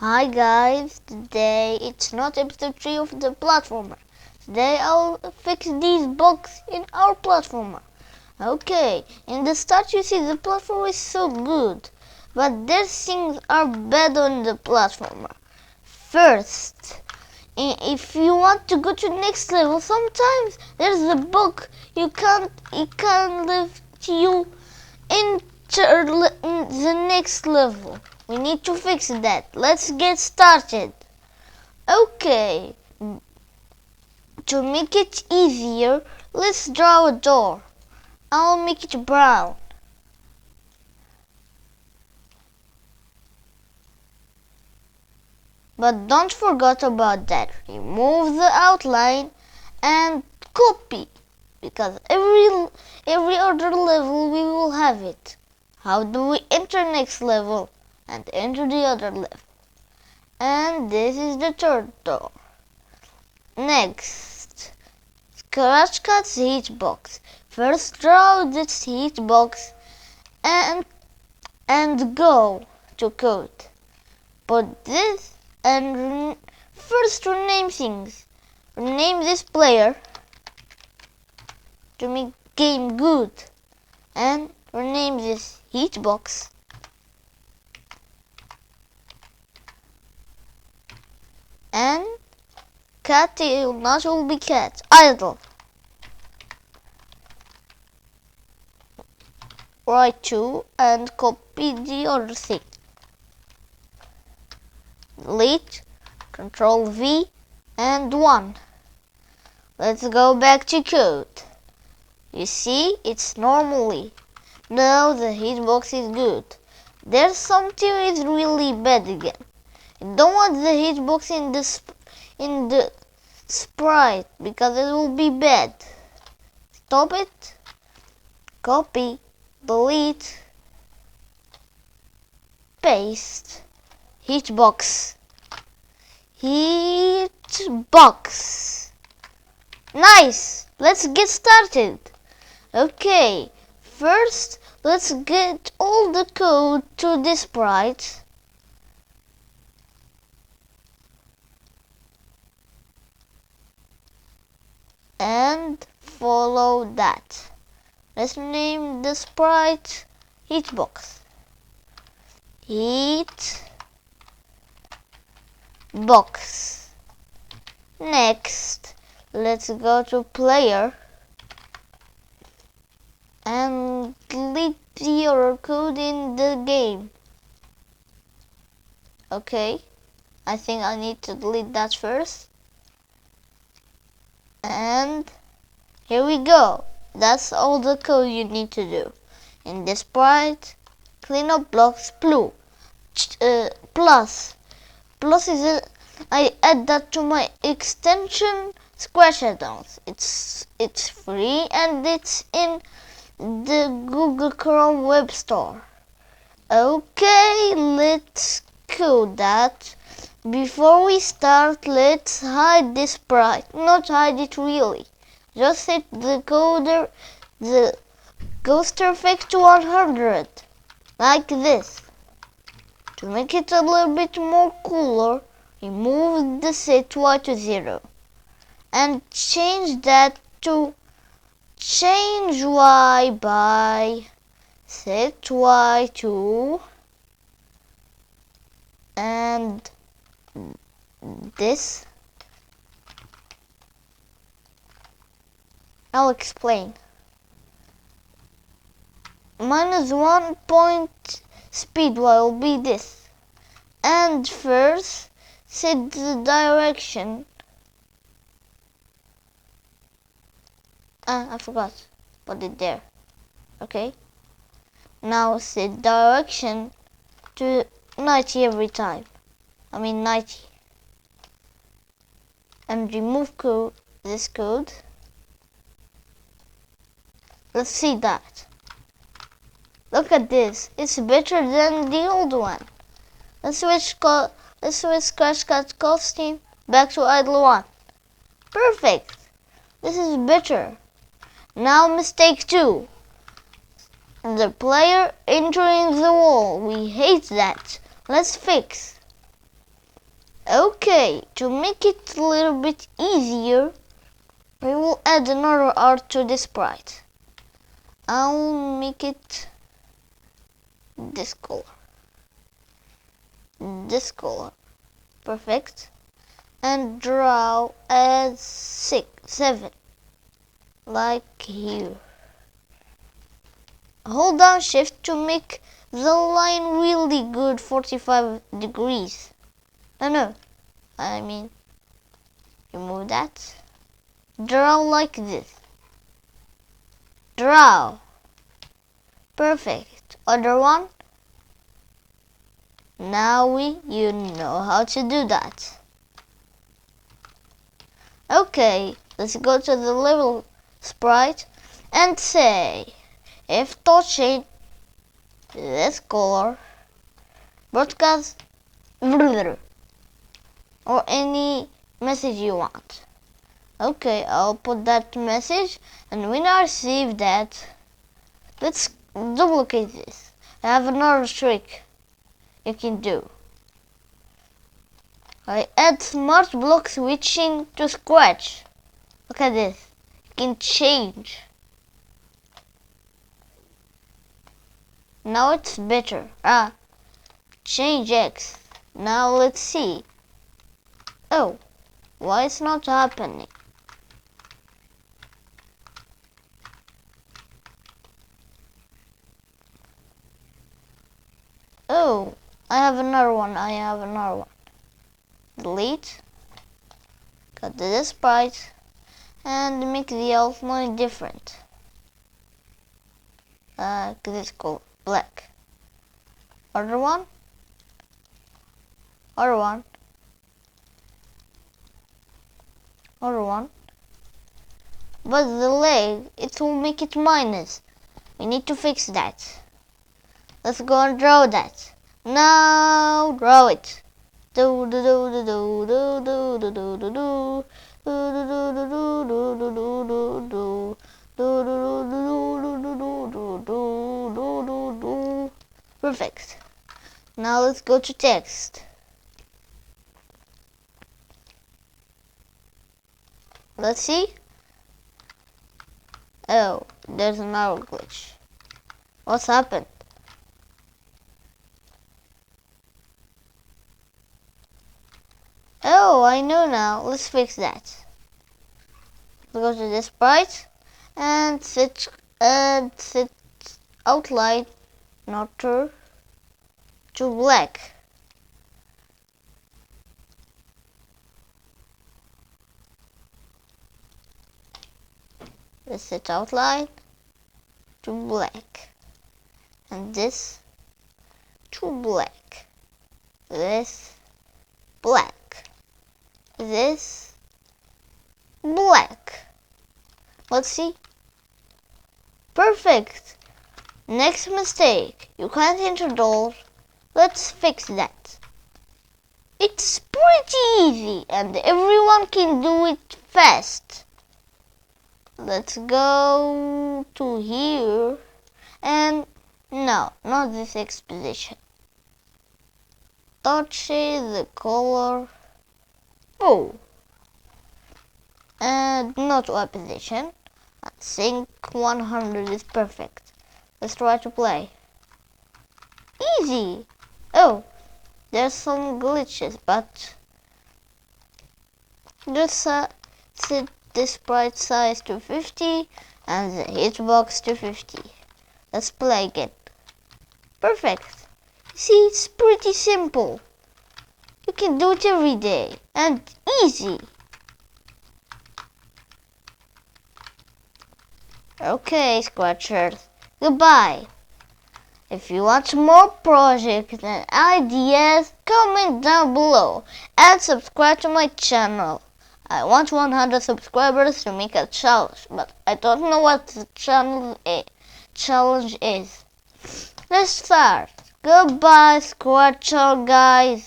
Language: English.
Hi guys, today it's not episode 3 of the platformer. Today I'll fix these bugs in our platformer. Okay, in the start you see the platformer is so good, but there's things are bad on the platformer. First, if you want to go to next level, sometimes there's a bug it can't lift you enter the next level. We need to fix that. Let's get started. Okay, to make it easier, let's draw a door. I'll make it brown. But don't forget about that. Remove the outline and copy, because every other level we will have it. How do we enter next level and enter the other level? And this is the third door. Next, scratch cut the hitbox. First draw this hitbox and go to code. Put this and first rename things. Rename this player to make game good, and rename this hitbox and cat will not will be cat idle. Write 2 and copy the other thing. Delete, Control V and 1. Let's go back to code. You see, it's normally. Now the hitbox is good. There's something is really bad again. You don't want the hitbox in the sprite because it will be bad. Stop it. Copy, delete, paste, hitbox. Hitbox. Nice! Let's get started. Okay, first let's get all the code to this sprite. And follow that. Let's name the sprite hitbox. Hitbox. Next, let's go to player and delete the error code in the game. Okay, I think I need to delete that first. And here we go. That's all the code you need to do. In this sprite, clean up blocks blue. Plus is I add that to my extension Scratch add-ons. It's free and it's in the Google Chrome Web Store. Okay, let's code that. Before we start, let's hide this sprite. Not hide it really. Just set the ghost effect to 100. Like this. To make it a little bit more cooler, remove the set Y to 0. And change that to change Y by set Y to, and this I'll explain. -1 point speed Y will be this. And first set the direction. I forgot. Put it there. Okay. Now set direction to 90 every time. 90. And remove this code. Let's see that. Look at this. It's better than the old one. Let's switch Scratch Cut costume back to idle 1. Perfect. This is better. Now mistake 2. The player entering the wall. We hate that. Let's fix. Okay, to make it a little bit easier, we will add another art to the sprite. I'll make it this color. This color. Perfect. And draw as 7. Like here. Hold down shift to make the line really good 45 degrees. No, I mean, remove that. Draw like this. Draw. Perfect. Other one. Now you know how to do that. Okay, let's go to the level sprite and say if touching this color broadcast or any message you want. Okay, I'll put that message, and when I save that, let's duplicate this. I have another trick you can do. I add smart block switching to Scratch. Look at this. You can change. Now it's better. Change X. Now let's see. Oh, why it's not happening? Oh, I have another one. Delete. Cut the sprite and make the outline different. This color, black. Other one. But the leg, it will make it minus. We need to fix that. Let's go and draw that. Now draw it. Perfect. Now let's go to text. Let's see. Oh, there's another glitch. What's happened? Oh, I know now. Let's fix that. Go to the sprite and set outline not to black. Let's set outline to black, and this to black. This black. This black. Let's see. Perfect. Next mistake. You can't enter those. Let's fix that. It's pretty easy and everyone can do it fast. Let's go to here and no, not this exposition. Touch the color. Oh, and not to position. I think 100 is perfect. Let's try to play. Easy. Oh, there's some glitches, but just set the sprite size to 50 and the hitbox to 50. Let's play again. Perfect. See, it's pretty simple. You can do it every day and easy. Okay, Scratchers, goodbye. If you want more projects and ideas, comment down below and subscribe to my channel. I want 100 subscribers to make a challenge, but I don't know what the challenge is. Let's start. Goodbye, Scratcher guys.